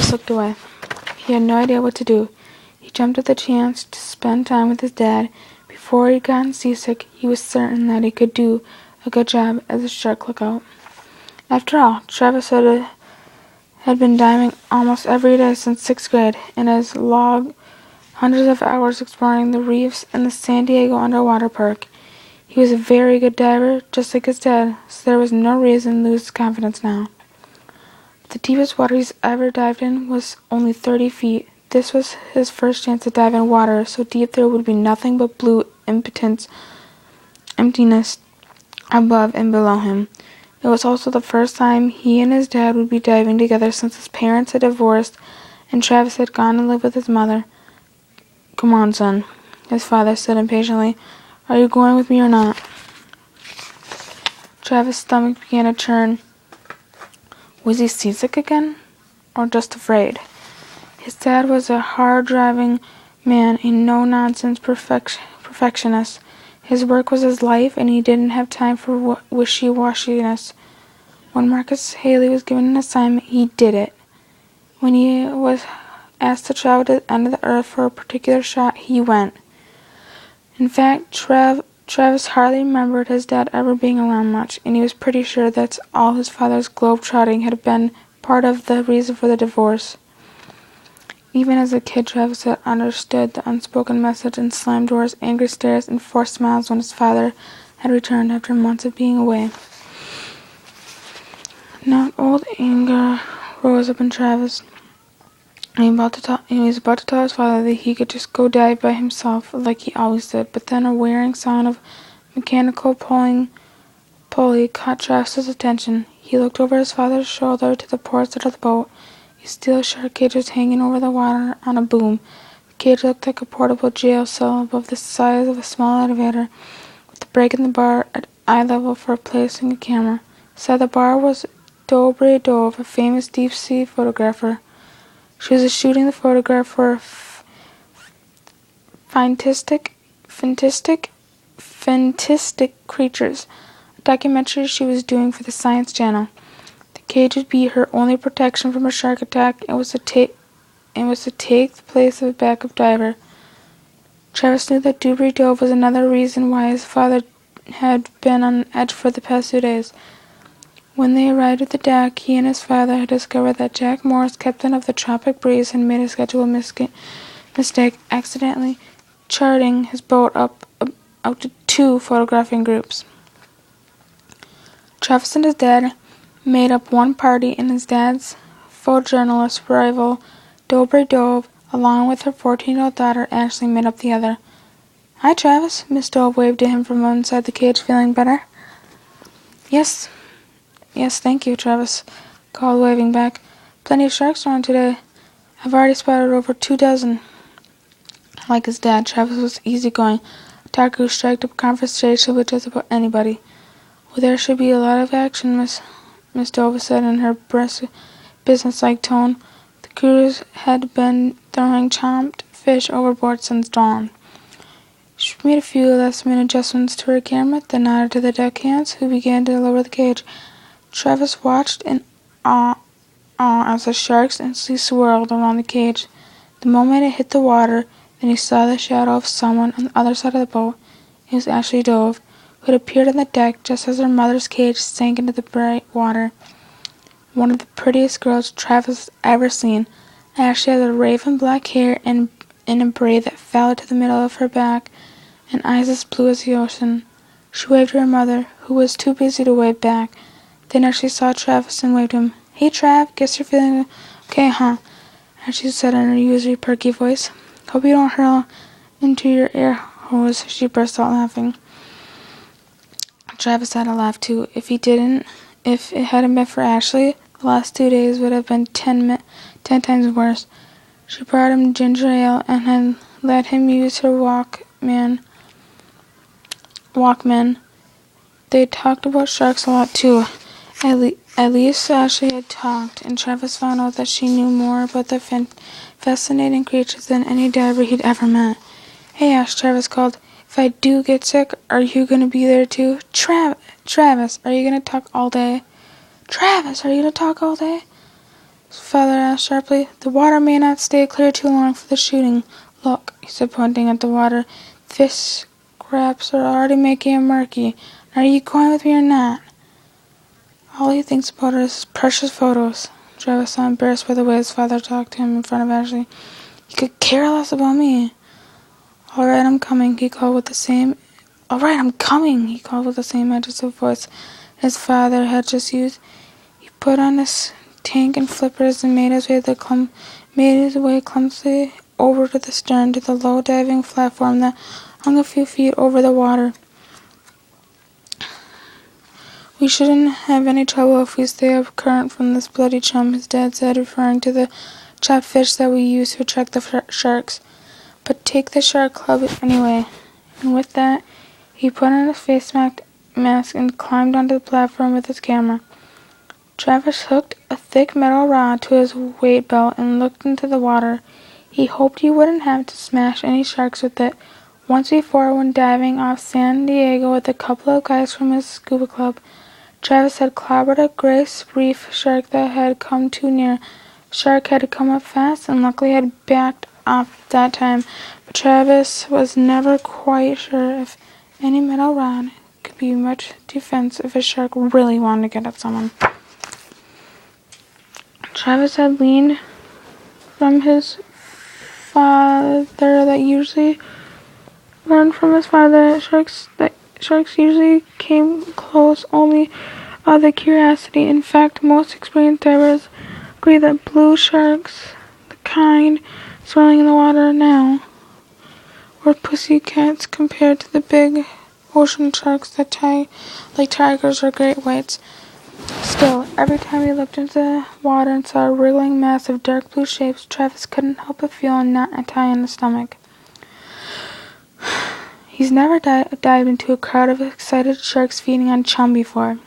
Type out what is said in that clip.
Travis looked away. He had no idea what to do. He jumped at the chance to spend time with his dad. Before he'd gotten seasick, he was certain that he could do a good job as a shark lookout. After all, Travis had been diving almost every day since 6th grade, and has logged hundreds of hours exploring the reefs in the San Diego Underwater Park. He was a very good diver, just like his dad, so there was no reason to lose his confidence now. The deepest water he's ever dived in was only 30 feet. This was his first chance to dive in water so deep there would be nothing but blue emptiness above and below him. It was also the first time he and his dad would be diving together since his parents had divorced and Travis had gone to live with his mother. "Come on, son," his father said impatiently. "Are you going with me or not?" Travis' stomach began to churn. Was he seasick again? Or just afraid? His dad was a hard-driving man, a no-nonsense perfectionist. His work was his life, and he didn't have time for wishy-washiness. When Marcus Haley was given an assignment, he did it. When he was asked to travel to the end of the earth for a particular shot, he went. In fact, Travis hardly remembered his dad ever being around much, and he was pretty sure that all his father's globe-trotting had been part of the reason for the divorce. Even as a kid, Travis had understood the unspoken message and slammed doors, angry stares, and forced smiles when his father had returned after months of being away. Now old anger rose up in Travis. He was about to tell his father that he could just go dive by himself, like he always did, but then a whirring sound of mechanical pulley caught Travis's attention. He looked over his father's shoulder to the port side of the boat. A steel shark cage was hanging over the water on a boom. The cage looked like a portable jail cell above the size of a small elevator, with a break in the bar at eye level for placing a camera. Beside the bar was Dobre Dove, a famous deep-sea photographer. She was shooting the photograph for Fantastic Creatures, a documentary she was doing for the Science Channel. The cage would be her only protection from a shark attack and was to take the place of a backup diver. Travis knew that Dobre Dove was another reason why his father had been on edge for the past 2 days. When they arrived at the dock, he and his father had discovered that Jack Morris, captain of the Tropic Breeze, had made a schedule mistake, accidentally charting his boat out to 2 photographing groups. Travis and his dad made up one party, and his dad's photojournalist rival, Dobre Dove, along with her 14-year-old daughter, Ashley, made up the other. "Hi, Travis." Miss Dove waved to him from inside the cage, feeling better. Yes, thank you," Travis called, waving back. "Plenty of sharks around today. I've already spotted over 2 dozen. Like his dad, Travis was easygoing, a talker who struck up conversation with just about anybody. "Well, there should be a lot of action," Miss Dove said in her brisk, businesslike tone. The crews had been throwing chopped fish overboard since dawn. She made a few last-minute adjustments to her camera, then nodded to the deckhands, who began to lower the cage. Travis watched in awe as the sharks instantly swirled around the cage. The moment it hit the water, then he saw the shadow of someone on the other side of the boat. It was Ashley Dove, who had appeared on the deck just as her mother's cage sank into the bright water. One of the prettiest girls Travis had ever seen. Ashley had raven black hair and in a braid that fell to the middle of her back, and eyes as blue as the ocean. She waved to her mother, who was too busy to wave back. Then Ashley saw Travis and waved him. "Hey, Trav, guess you're feeling okay, huh?" Ashley said in her usually perky voice. "Hope you don't hurl into your air hose," she burst out laughing. Travis had to laugh too. If it hadn't been for Ashley, the last 2 days would have been 10 times worse. She brought him ginger ale and had let him use her Walkman. They talked about sharks a lot too. At least Ashley had talked, and Travis found out that she knew more about the fascinating creatures than any diver he'd ever met. "Hey, Ash," Travis called. "If I do get sick, are you going to be there too?" Travis, are you going to talk all day?" "Travis, are you going to talk all day?" his father asked sharply. The water may not stay clear too long for the shooting. Look, he said, pointing at the water. Fish scraps are already making it murky. Are you going with me or not? All he thinks about are his precious photos. Travis saw embarrassed by the way his father talked to him in front of Ashley. He could care less about me. All right, I'm coming, he called with the same... All right, I'm coming, he called with the same aggressive voice his father had just used. He put on his tank and flippers and made his way clumsily over to the stern to the low diving platform that hung a few feet over the water. We shouldn't have any trouble if we stay up current from this bloody chum, his dad said, referring to the chopped fish that we use to attract the sharks. But take the shark club anyway. And with that, he put on his face mask and climbed onto the platform with his camera. Travis hooked a thick metal rod to his weight belt and looked into the water. He hoped he wouldn't have to smash any sharks with it. Once before, when diving off San Diego with a couple of guys from his scuba club, Travis had clobbered a gray reef shark that had come too near. The shark had come up fast and luckily had backed off that time, but Travis was never quite sure if any metal rod could be much defense if a shark really wanted to get at someone. Travis had leaned from his father that usually learned from his father that sharks usually came close only out of curiosity. In fact, most experienced divers agree that blue sharks, the kind swirling in the water now, were pussycats compared to the big ocean sharks that like tigers or great whites. Still, every time he looked into the water and saw a wriggling mass of dark blue shapes, Travis couldn't help but feel a knot and tie in his stomach. He's never dived into a crowd of excited sharks feeding on chum before.